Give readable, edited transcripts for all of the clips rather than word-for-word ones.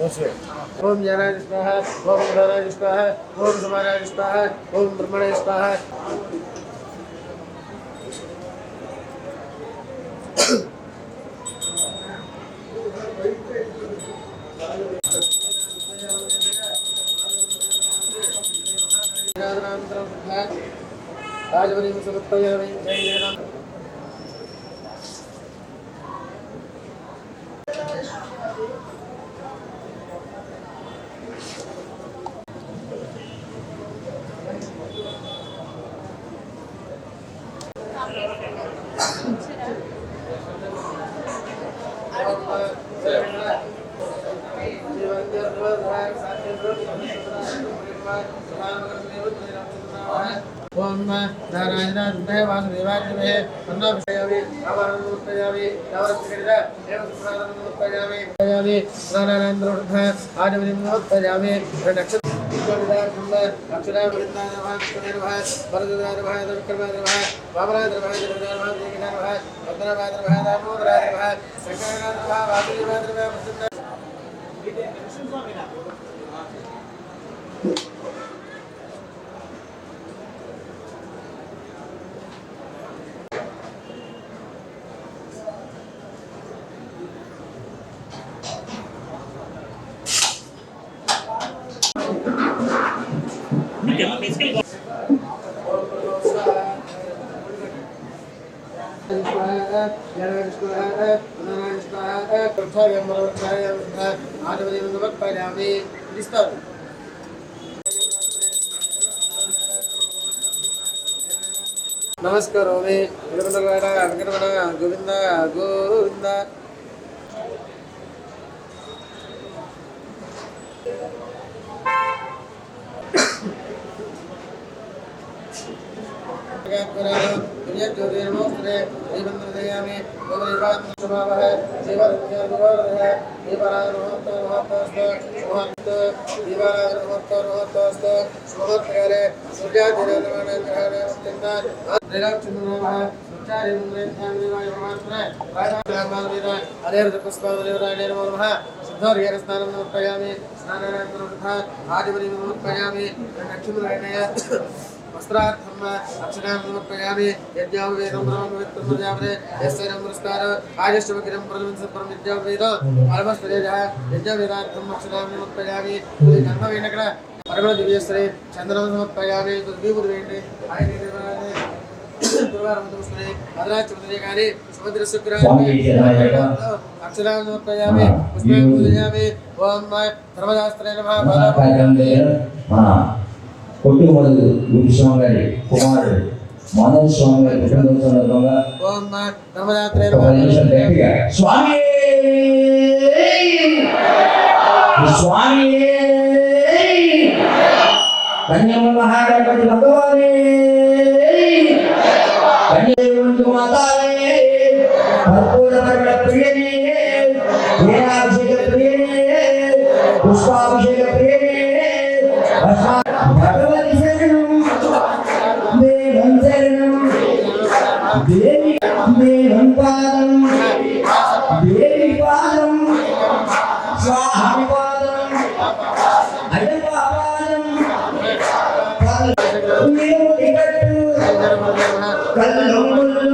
ओम ज्ञानाय स्वाहा, ओम विज्ञानाय स्वाहा, ओम समानाय स्वाहा, ओम ब्रह्मणे स्वाहा। आज बनी मुसलमान जय राम। ओम नारायणाय वासुदेवाय नमः। अन्नभिषयामि अवरमुत्पयामि नवरत्नकरिता एवं सुप्राणमुत्पयामि पयामि स्नानानन्तरं आदिवनिमुत्पयामि नक्षत्र नमस्कार गोविंद गोविंद वस्त्रार्थम अक्षरां समर्पयामि यज्ञं वेदं ब्रह्मवित्रं प्रजापते यस्य नमस्कार आजष्टवकिरं परमसपरं यज्ञं वेदं परमस्परेजः यज्ञवेदार्थं अक्षरां समर्पयामि गन्धवेनकर परमदिव्यस्त्रे चन्द्रं समर्पयामि तद्विभूतिवेण्डे आयनिदेवाने पूर्वारमतमस्त्रे भद्राचमदनेकानि समुद्रशुक्रानि अक्षरां समर्पयामि पुष्पं पूजयामि ओम धर्मशास्त्रे नमः కొట్టుమూడు గురుస్వామి గారి కుమారుడు మాధవ స్వామి గారి పుట్టినరోజు సందర్భంగా స్వామి స్వామి కన్యమ మహాగణపతి భగవానే కన్యదేవంతు మాతానే కర్పూర మరణ ప్రియనే వీరాభిషేక ప్రియనే పుష్పాభిషేక ప్రియనే భగవతి శరణం దేవం శరణం దేవి దేవం పాదం దేవి పాదం స్వామి పాదం అయ్యప్ప పాదం నిలబడి కట్టు కళ్ళొంగులు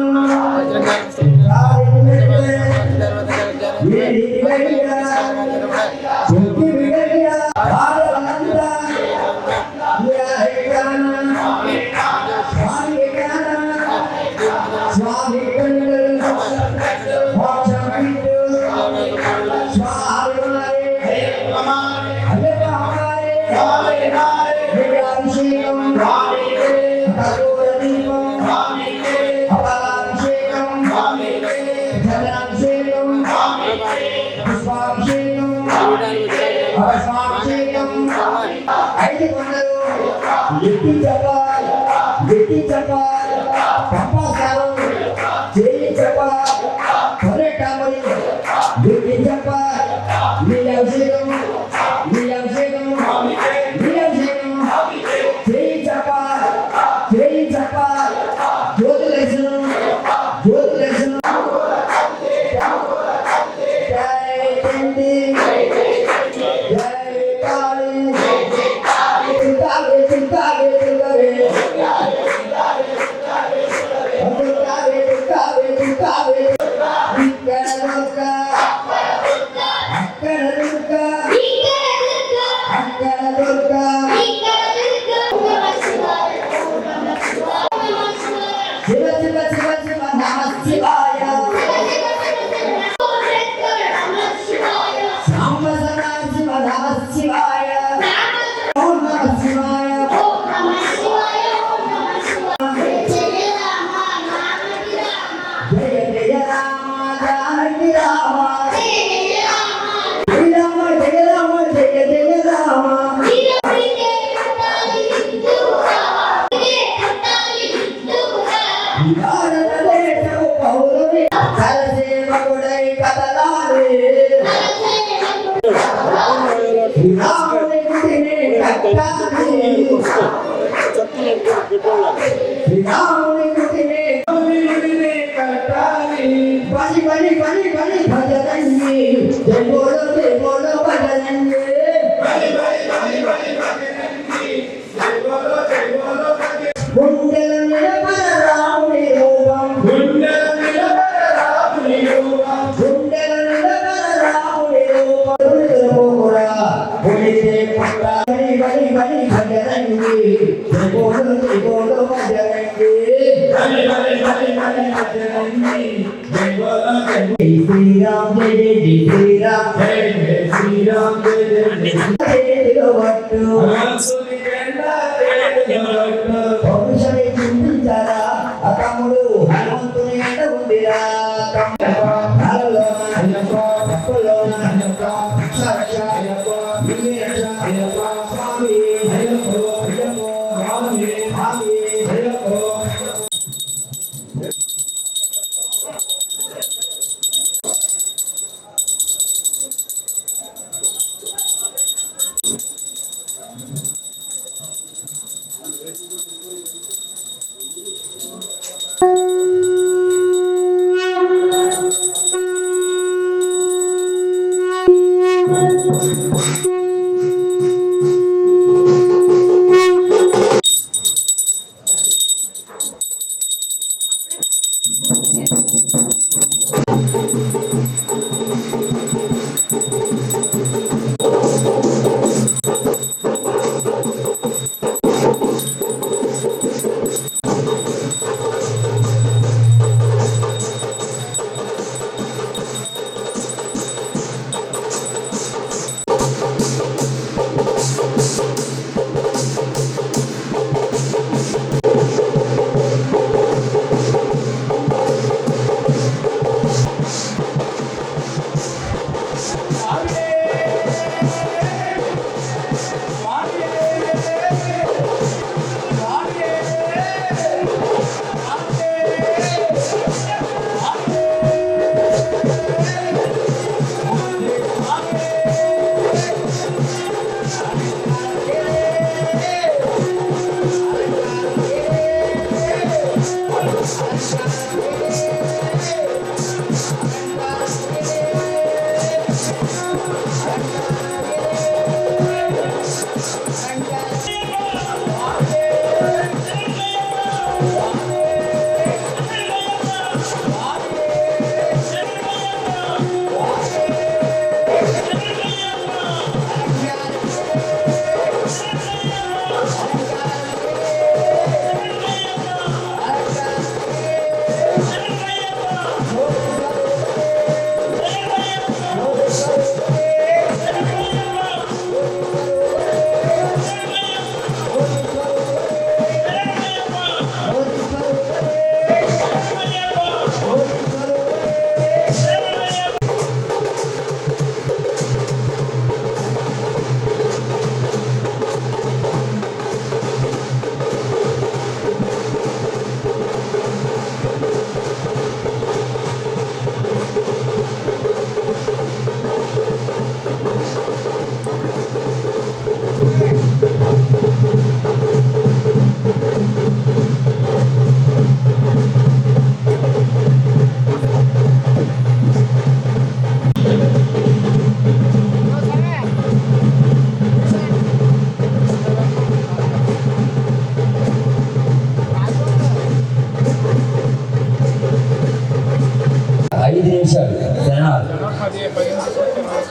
గిట్టి చెప్ప పంపాసారం చేయి చెప్ప పర్యటమని గిట్టి చెప్ప నీ అభిషేకం చేయి చెప్ప జ్యోతి దర్శనం జై భారతదేశపు పౌరుని కరసేవకుడై కదలాలి. శ్రీరాముని గుడిని కట్టాలి. శ్రీరాముని గుడిని కట్టాలి. బలి బలి బలి బలి భజరంగి జై బోలో భజరంగి. గుండెల నిలబడ రాముని రూపం. గుండెల నిలబడ రాముని రూపం. గుండెల నిలబడ రాముని రూపం. పులితే పుట్ట బలి బలి బలి భజరంగి జై బోలో భజరంగి. బలి బలి బలి బలి భజరంగి జై బోలో జై శ్రీరామ్ జై జై శ్రీరామ్ జై జై శ్రీరామ్ జై జై చేతిలో పట్టు పౌరుషమే చింతించారా తమ్ముడు హనుమంతుని ఎండ ఉందిరా.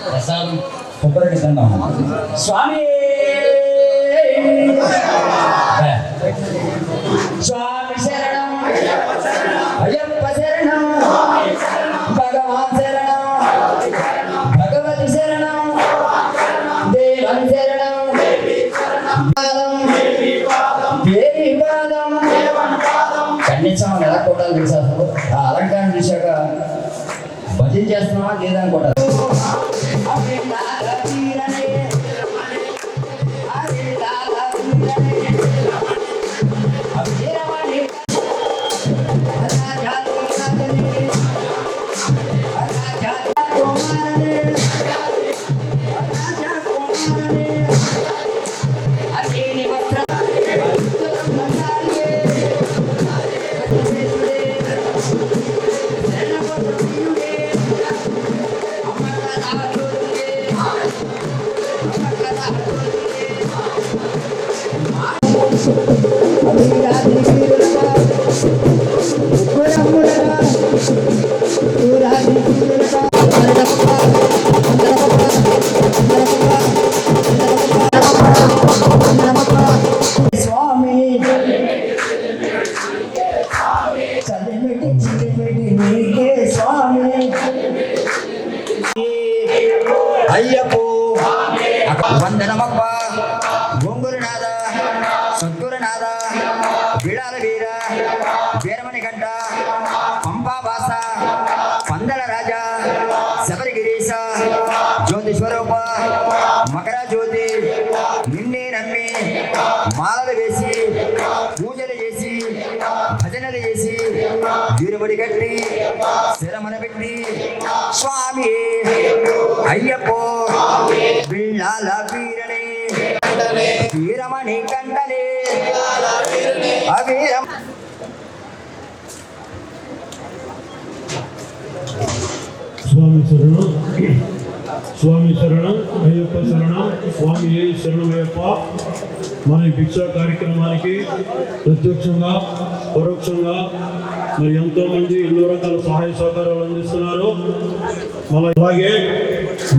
ప్రసాదం కొబ్బరి దండం స్వామి స్వామి శరణం అయ్యప్ప శరణం భగవాన్ శరణం భగవతి శరణం దేవన్ శరణం దేవి పాదం కన్నించాం ఎలా కొట్టాలి తెలుసా అసలు ఆ అలంకారం చూశాక భజన చేస్తున్నావా లేదా అని కొట్టాలి స్వామి చదివిటి చిలిమిటి నీకే స్వామి అయ్యప్పో వందనమప్ప గొంగురునాథ సద్గురునాథ బిడాల వీర వీరమణి గంట పంపావాస పందల రాజా శబరిగిరీశ జ్యోతి స్వరూప మకర జ్యోతి నిన్నే నమ్మి మాలలు వేసి పూజలు చేసి భజనలు చేసి వీరుబడి కట్టి శిరమన పెట్టి స్వామి అయ్యప్పో బిళ్ళాల వీరనే వీరమణి కంటనే అవీరం స్వామి శరణం స్వామి శరణం అయ్యప్ప శరణం స్వామి శరణమయ్యప్ప. మన భిక్షా కార్యక్రమానికి ప్రత్యక్షంగా పరోక్షంగా మరి ఎంతోమంది ఎన్నో రకాల సహాయ సహకారాలు అందిస్తున్నారు. అలాగే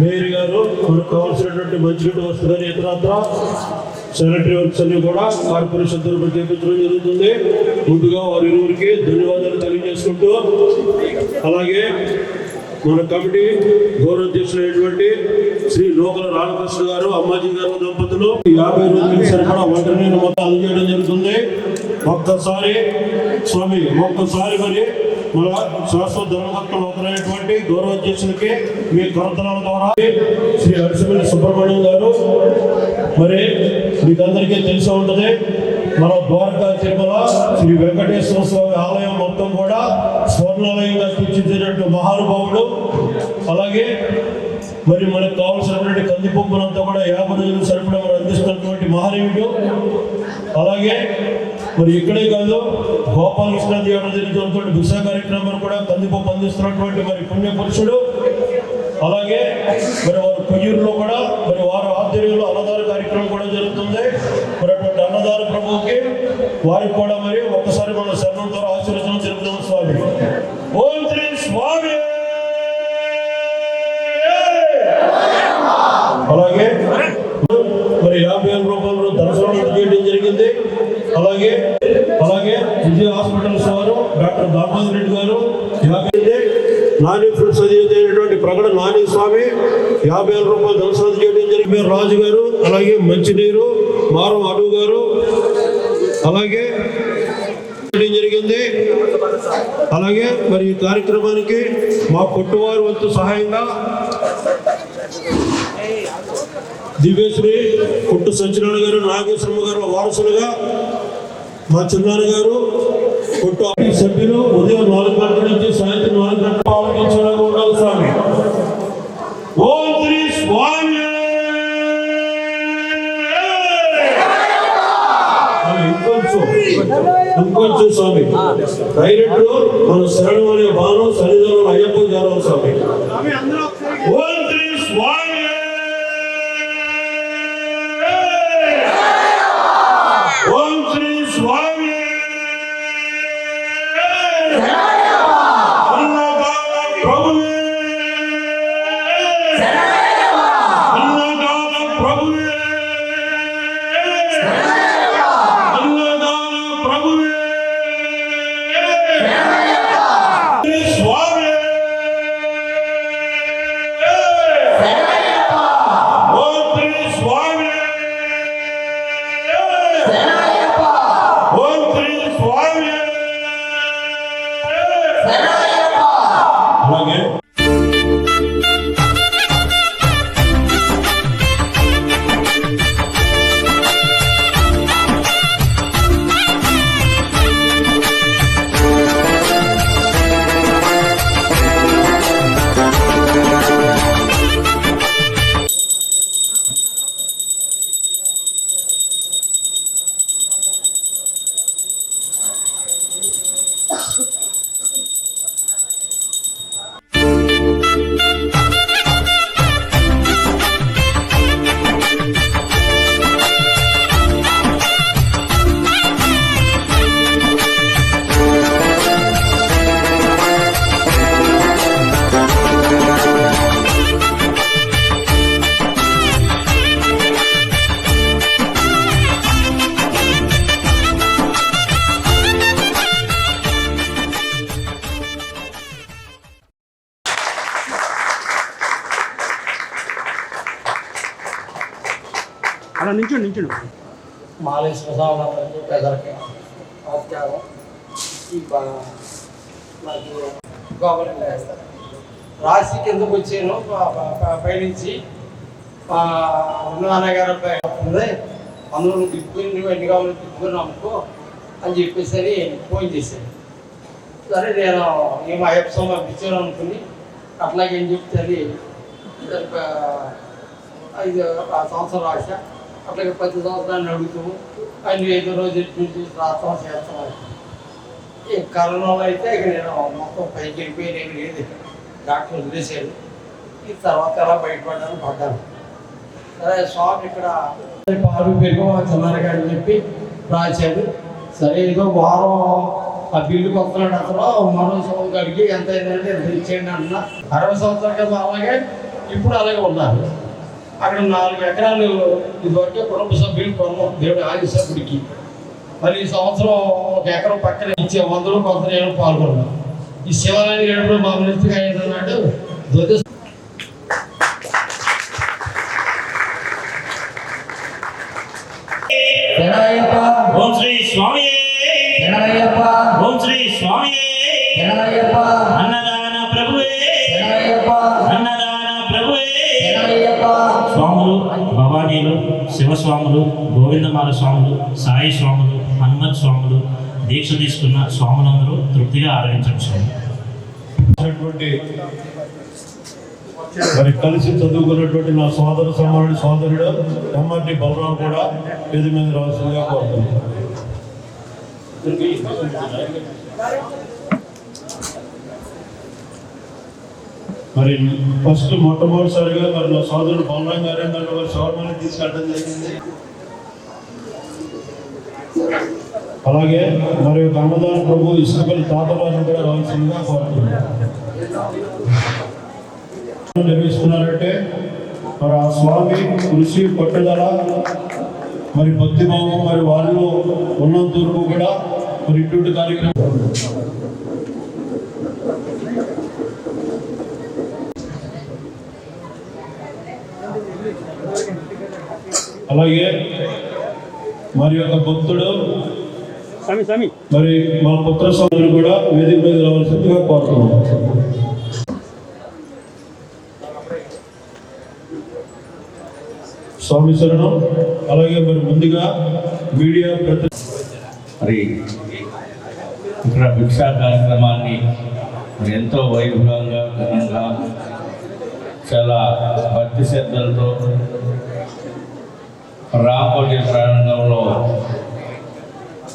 మేయర్ గారు మనకు కావాల్సినటువంటి మంచినీటి వస్తుందని ఇతరత్ర శానిటరీ వర్క్స్ అన్ని కూడా కార్పొరేషన్ తరఫున చేపించడం జరుగుతుంది. ముందుగా వారి ఇరువురికి ధన్యవాదాలు తెలియజేసుకుంటూ అలాగే మన కమిటీ గౌరవాధ్యక్షులైనటువంటి శ్రీ లోకల రామకృష్ణ గారు అమ్మాజీ గారు దంపతులు 50 రోజులకి సరిపడా వంట నీరు మొత్తం అందజేయడం జరుగుతుంది. ఒక్కసారి స్వామి మరి మన శాశ్వత ధర్మకర్తలు ఒకరైనటువంటి గౌరవాధ్యక్షులకి మీ కరతనాల ద్వారా శ్రీ అరిసిపల్లి సుబ్రహ్మణ్యం గారు మరి మీకందరికీ తెలిసి ఉంటుంది. మన ద్వారకా తిరుమల శ్రీ వెంకటేశ్వర స్వామి ఆలయం మొత్తం కూడా స్వర్ణాలయంగా తీర్చిదిద్దినట్టు మహానుభావుడు. అలాగే మరి మనకు కావాల్సినటువంటి కందిపప్పునంతా కూడా 50 రోజులు సరిపడా మనం అందిస్తున్నటువంటి మహనీయుడు. అలాగే మరి ఇక్కడే కాదు గోపాలకృష్ణ చేయడం జరుగుతున్నటువంటి భిక్షా కార్యక్రమాన్ని కూడా కందిపప్పు అందిస్తున్నటువంటి మరి పుణ్య పురుషుడు. అలాగే మరి వారు కొయ్యూరులో కూడా మరి వారి ఆధ్వర్యంలో అన్నదాన కార్యక్రమం కూడా జరుగుతుంది. మరి అటువంటి అన్నదాన ప్రభువుకి వారికి కూడా మరి ఒక్కసారి మన శరణం ద్వారా ఆశీర్వచనం జరుగుతాం. స్వామి ఓం శ్రీ స్వామి. అలాగే మరి 50,000 రూపాయలు దర్శనం చేయడం జరిగింది. అలాగే విజయ హాస్పిటల్స్ వారు డాక్టర్ దామోదర్ రెడ్డి గారు 50 నాని ఫుడ్స్ అయినటువంటి ప్రగడ నాని స్వామి 50,000 రూపాయలు దర్శనం చేయడం జరిగింది. రాజు గారు అలాగే మంచినీరు మారం అడుగు గారు అలాగే జరిగింది. అలాగే మరి ఈ కార్యక్రమానికి మా కొట్టువారు వంతు సహాయంగా దివ్యశ్రీ కొట్టు సత్యనారాయణ గారు నాగేశ్వరమ్మ గారు వారసులుగా మా చిన్నాన్న గారు కొట్టు సభ్యులు ఉదయం 4 గంటల నుంచి సాయంత్రం 4 గంటల పాల్గొనేలాగా ఉండాలి. స్వామి ఓం శ్రీ స్వామి. ఇంకొంచెం స్వామి డైరెక్ట్ మన శరణం అనే భావం సన్నిధానం అయ్యప్ప చేరాలి. స్వామి ఓం శ్రీ స్వామి. ఓం శ్రీ స్వామి. అన్నదాన ప్రభువే అన్నదాన ప్రభువే అన్నదాన ప్రభువే స్వామి. ఓం శ్రీ స్వామి. ఓం శ్రీ స్వామి. అలాగే నించుండు మాలేశ్వర స్వామి పెద్దలకి నమస్కారం. ఈ మనకి గోపురం వేస్తారు. రాశి కిందకు వచ్చాను పైనుంచి నాన్నగారు ఉంది, అందులో నువ్వు తిప్పుకొని నువ్వు ఎన్ని కావాలో తిప్పుకొని అమ్ముకో అని చెప్పేసి అని ఫోన్ చేశాను. సరే నేను ఏమో అయ్యప్ప స్వామి పంపించాను అనుకుని అట్లాగే ఏం చెప్తే అది 5 సంవత్సరాలు రాశ అట్లాగే 10 సంవత్సరాన్ని అడుగుతాము అన్ని 5 రోజుల నుంచి రాష్ట్రం చేస్తాం. ఈ కరోనాలో అయితే ఇక నేను మొత్తం పైకి వెళ్ళిపోయి నేను లేదు, డాక్టర్ వదిలేశాడు. ఈ తర్వాత ఎలా పడ్డాను. సరే స్వామి ఇక్కడ పాలు పెరుగు చిన్నారుగా అని చెప్పి రాశాడు. సరే ఏదో వారం ఆ బిల్లుకి వస్తున్నాడు. అసలు మరో స్వామి గారికి ఎంత అయిందంటే ఎంత ఇచ్చేయండి అంటున్నా. 60 సంవత్సరాల క్రితం అలాగే ఇప్పుడు అలాగే ఉన్నారు. అక్కడ 4 ఎకరాలు ఇదివరకే కుటుంబ సభ్యులు కొన్నాం దేవుడు ఆదిశపుడికి. మరి ఈ సంవత్సరం 1 ఎకరం పక్కన ఇచ్చే 100 కొంత నేను పాల్గొన్నాను. ఈ శివాలయం ఏడుపులో మా మినిస్టర్ అయ్యేదన్నాడు. ఓం శ్రీ స్వామి ఓం శ్రీ స్వామి అన్నదాన ప్రభువే అన్నదాన ప్రభువే. స్వాములు భవానీలు శివస్వాములు గోవిందమాల స్వాములు సాయి స్వాములు హనుమత్ స్వాములు దీక్ష తీసుకున్న స్వాములందరూ తృప్తిగా ఆరాధించండి. స్వామి మరి కలిసి చదువుకున్నటువంటి నా సోదరుడు ఎంఆర్టీ బలరాం కూడా పేద మీద రావాల్సిందిగా కోరుతున్నాను. మరి ఫస్ట్ మొట్టమొదటిసారిగా మరి నా సోదరుడు బలరాం గారు ఏంటంటే వారి శవర్మని తీసుకెళ్ళడం జరిగింది. అలాగే మరి ఒక అన్నదాన ప్రభు ఇసుకపల్లి తాతవారిని కూడా రావాల్సిందిగా కోరుతున్నాను. నిర్వహిస్తున్నారంటే మరి ఆ స్వామి కృషి పట్టుదల మరి భక్తిభావం మరి వారిలో ఉన్నంత వరకు కూడా మరి ఇటువంటి కార్యక్రమం. అలాగే మరి యొక్క భక్తుడు మరి మా పుత్ర స్వామిని కూడా వేదిక మీద రావాల్సిందిగా కోరుతున్నాం. స్వామి శరణం. అలాగే మరి ముందుగా మీడియా మరి ఇక్కడ భిక్షా కార్యక్రమాన్ని ఎంతో వైభవంగా ఘనంగా చాలా భక్తి శ్రద్ధలతో రాంకోటి ప్రారంభంలో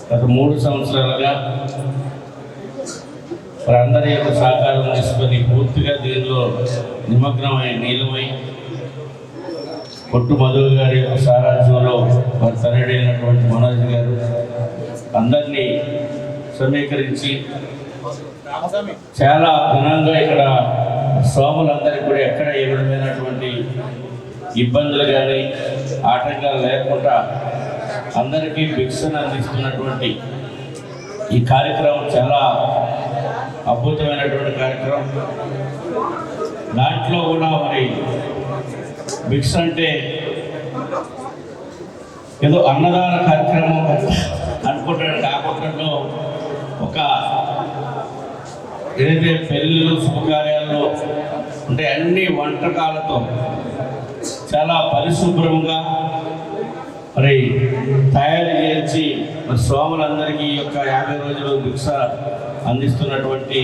గత 3 సంవత్సరాలుగా అందరి యొక్క సహకారం తీసుకొని పూర్తిగా దీనిలో నిమగ్నమై నీలమై కొట్టు మధు గారి యొక్క సారాధ్యంలో వారి తనడైనటువంటి మనోజ్ గారు అందరినీ సమీకరించి చాలా ఘనంగా ఇక్కడ స్వాములందరికీ కూడా ఎక్కడ ఏ విధమైనటువంటి ఇబ్బందులు కానీ ఆటంకాలు లేకుండా అందరికీ భిక్షను అందిస్తున్నటువంటి ఈ కార్యక్రమం చాలా అద్భుతమైనటువంటి కార్యక్రమం. దాంట్లో కూడా మరి భిక్ష అంటే ఏదో అన్నదాన కార్యక్రమం అనుకుంటాడు కాకుండా ఒక ఏదైతే పెళ్ళిళ్ళు శుభకార్యాల్లో అంటే అన్ని వంటకాలతో చాలా పరిశుభ్రంగా మరి తయారు చేసి మరి స్వాములందరికీ ఈ యొక్క 50 రోజులు భిక్ష అందిస్తున్నటువంటి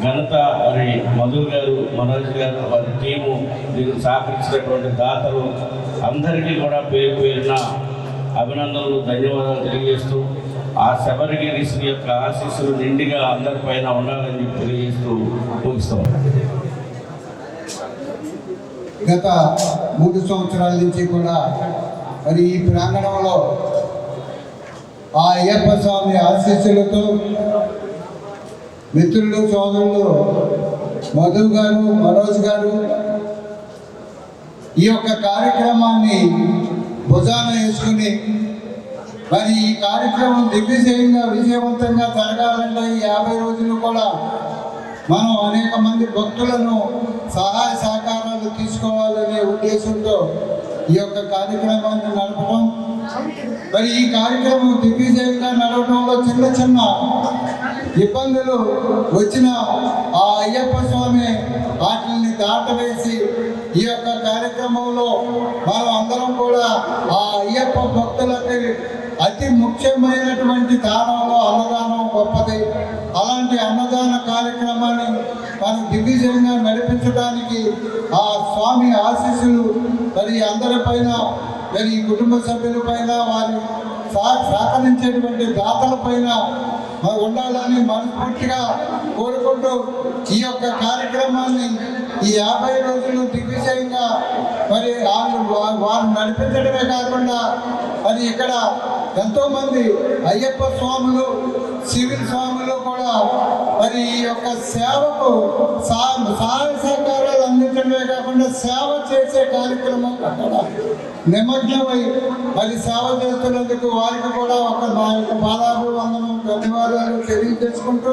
ఘనత మరి మధు గారు మనోజ్ గారు వారి టీము దీనికి సహకరించినటువంటి దాతలు అందరికీ కూడా పేరు పేరున అభినందనలు ధన్యవాదాలు తెలియజేస్తూ ఆ శబరిగిరి శ్రీ యొక్క ఆశీస్సులు నిండిగా అందరిపైన ఉండాలని చెప్పి తెలియజేస్తూ ముగిస్తాం. గత 3 సంవత్సరాల నుంచి కూడా మరి ఈ ప్రాంగణంలో ఆ అయ్యప్ప స్వామి ఆశీస్సులతో మిత్రులు సోదరులు మధు గారు మనోజ్ గారు ఈ యొక్క కార్యక్రమాన్ని భుజాన వేసుకుని మరి ఈ కార్యక్రమం దిగ్విజయంగా విజయవంతంగా జరగాలంటే ఈ 50 రోజులు కూడా మనం అనేక మంది భక్తులను సహాయ సహకారాలు తీసుకోవాలనే ఉద్దేశంతో ఈ యొక్క కార్యక్రమాన్ని నడపడం, మరి ఈ కార్యక్రమం దిగ్విజయంగా నడవడంలో చిన్న చిన్న ఇబ్బందులు వచ్చిన ఆ అయ్యప్ప స్వామి వాటిని దాటవేసి ఈ యొక్క కార్యక్రమంలో మనం అందరం కూడా ఆ అయ్యప్ప భక్తులకి అతి ముఖ్యమైనటువంటి దానంలో అన్నదానం గొప్పది. అలాంటి అన్నదాన కార్యక్రమాన్ని మనం దిగ్విజయంగా నడిపించడానికి ఆ స్వామి ఆశీస్సులు మరి అందరిపైన, మరి కుటుంబ సభ్యులపైన, వారి సహకరించేటువంటి దాతలపైన ఉండాలని మనస్ఫూర్తిగా కోరుకుంటూ ఈ యొక్క కార్యక్రమాన్ని ఈ 50 రోజులు దిగ్విజయంగా మరి వారు నడిపించడమే కాకుండా మరి ఇక్కడ ఎంతోమంది అయ్యప్ప స్వాములు, సివిల్ స్వాములు కూడా మరి ఈ యొక్క సేవకు సహాయ సహకారాలు అందించడమే కాకుండా సేవ చేసే కార్యక్రమం అక్కడ నిమగ్నమై మరి సేవ చేస్తున్నందుకు వారికి కూడా మా యొక్క పాదాభివందనం, ధన్యవాదాలు తెలియజేసుకుంటూ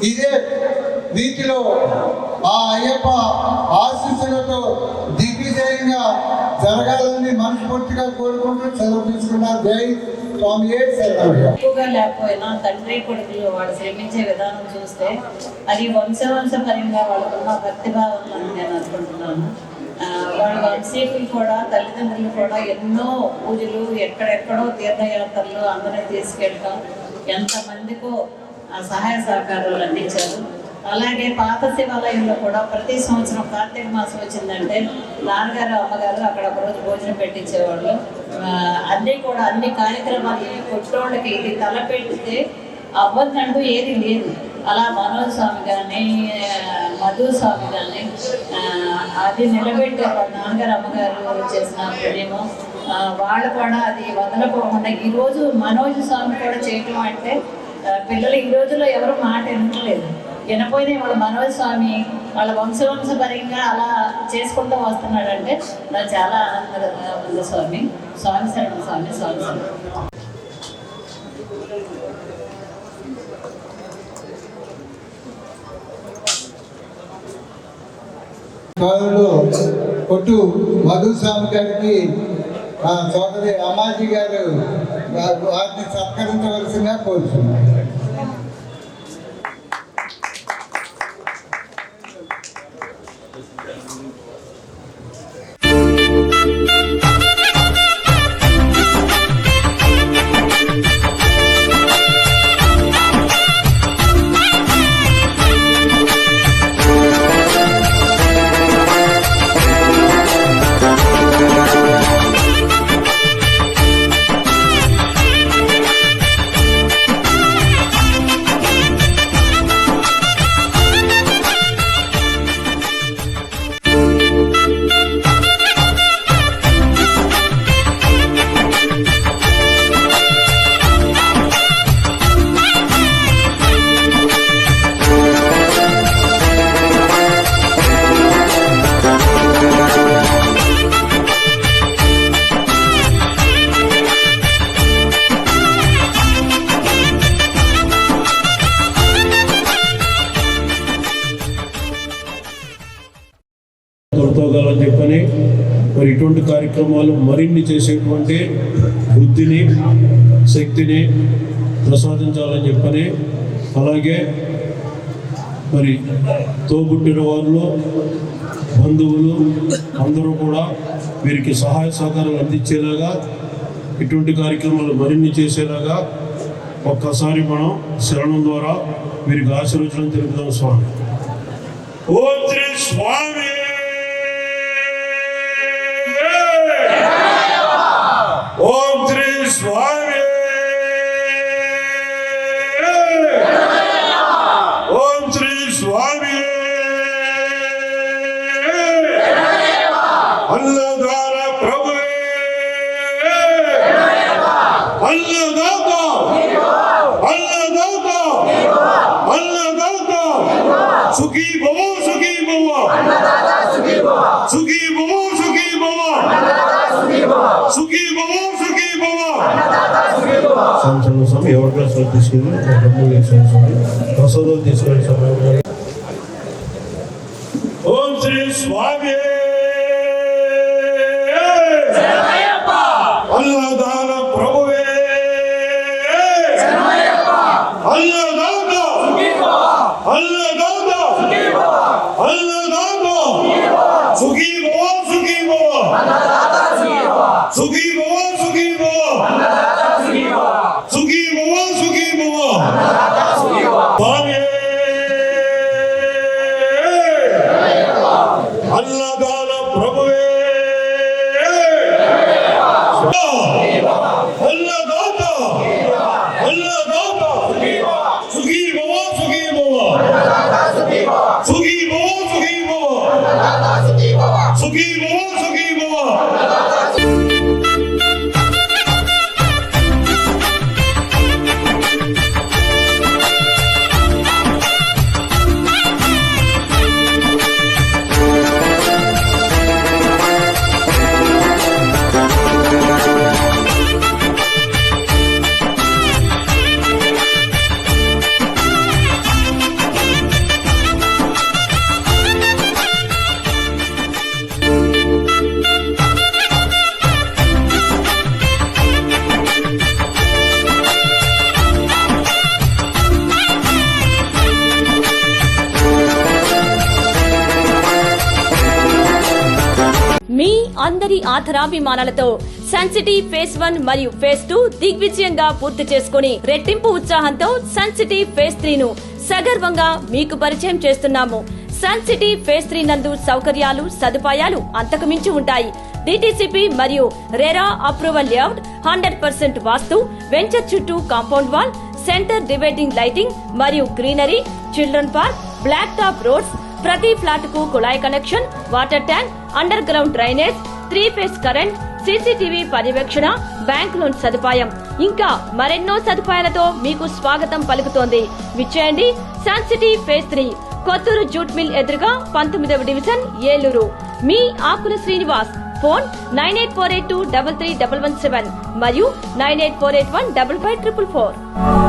ఇదే రీతిలో ఆ అయ్యప్ప ఆశీస్సులతో దిగ్విజయంగా జరగాలని మనస్ఫూర్తిగా కోరుకుంటూ సెలవు తీసుకున్నారు. జై స్వామి. ఎక్కువగా లేకపోయినా తండ్రి కొడుకులు వాళ్ళు శ్రమించే విధానం చూస్తే అది వంశపరంగా వాళ్ళకున్న భక్తిభావం అని నేను అనుకుంటున్నాను. వాళ్ళ వంశీకులు కూడా, తల్లిదండ్రులు కూడా ఎన్నో పూజలు, ఎక్కడెక్కడో తీర్థయాత్రలు అందరినీ తీసుకెళ్ళటం, ఎంతమందికో సహాయ సహకారాలు అందించారు. అలాగే పాత శివాలయంలో కూడా ప్రతి సంవత్సరం కార్తీక మాసం వచ్చిందంటే నాన్నగారు, అమ్మగారు అక్కడ ఒకరోజు భోజనం పెట్టించేవాళ్ళు. అన్ని కార్యక్రమాలు కొట్టోళ్ళకి ఇది తలపెట్టితే అవ్వదంటూ ఏది లేదు. అలా మనోజ్ స్వామి కానీ, మధు స్వామి కానీ అది నిలబెట్టారు. నాన్నగారు, అమ్మగారు చేసిన పుణ్యము. వాళ్ళు కూడా అది వదలకోకుండా ఈరోజు మనోజ్ స్వామి కూడా చేయటం అంటే పిల్లలు ఈ రోజుల్లో ఎవరు మాట వినట్లేదు. వినపోయినా వాళ్ళ మనోజ్ స్వామి వాళ్ళ వంశపరంగా అలా చేసుకుంటూ వస్తున్నాడంటే నాకు చాలా ఆనందంగా ఉంది. స్వామి శరణం, స్వామి శరణం. కొట్టు మధుస్వామి గారికి సోదరి అమ్మాజీ గారు వారిని సత్కరించవలసిందిగా కోరుతున్నారు. తొలతోగాలని చెప్పని మరి ఇటువంటి కార్యక్రమాలు మరిన్ని చేసేటువంటి బుద్ధిని, శక్తిని ప్రసాదించాలని చెప్పని, అలాగే మరి తోబుట్టిన వాళ్ళు, బంధువులు అందరూ కూడా వీరికి సహాయ సహకారాలు అందించేలాగా, ఇటువంటి కార్యక్రమాలు మరిన్ని చేసేలాగా ఒక్కసారి మనం శరణం ద్వారా వీరికి ఆశీర్వచనం తెలుపుదాం. స్వామి. ఓం శ్రీ స్వామి. ఓం శ్రీ స్వామి. ఓం శ్రీ స్వామి. అన్నదాన ప్రభువే, అన్నదాత, అన్నదాత, అన్నదాత, సుఖీ భవ, సుఖీ భవ, సుఖీ భవ, సుఖీ భవ, సుఖీ భవ, సుఖీ భవ. సంవత్సరం స్వామి ఎవరి క్లాసులు తీసుకెళ్ళి ప్రసాదాలు తీసుకెళ్ళి సమయం. ఓం శ్రీ స్వామి. స్వామి అన్నదాన ప్రభువే అన్నదాత అన్నదాత సుఖీ భవ సుఖీ భవ సుఖీ భవ సుఖీ భవ సుఖీ భవ సుఖీ భవ. మీ అందరి ఆధారాభిమానాలతో సన్ సిటీ ఫేజ్ 1 మరియు ఫేజ్ 2 దిగ్విజయంగా పూర్తి చేసుకుని రెట్టింపు ఉత్సాహంతో సన్ సిటీ ఫేజ్ 3 ను సగర్వంగా మీకు పరిచయం చేస్తున్నాము. సన్ సిటీ ఫేజ్ 3 నందు సౌకర్యాలు సదుపాయాలు అంతకుమించి ఉంటాయి. డిటిసిపి మరియు RERA approval layout, 100% vastu, venture చుట్టూ compound wall, centre dividing lighting మరియు greenery, children park, black top roads, ప్రతి ఫ్లాట్ కు కుళాయి connection, water tank, underground drainage, 3 phase current, CCTV పర్యవేక్షణ, బ్యాంక్ లోన్ సదుపాయం ఇంకా మరెన్నో సదుపాయాలతో మీకు స్వాగతం పలుకుతోంది. విచ్చేయండి sun city phase 3, Kothuru jute mill ఎదురుగా 19వ డివిజన్, ఏలూరు. మీ ఆకుల శ్రీనివాస్. ఫోన్ 9848233117 మరియు 9848155544.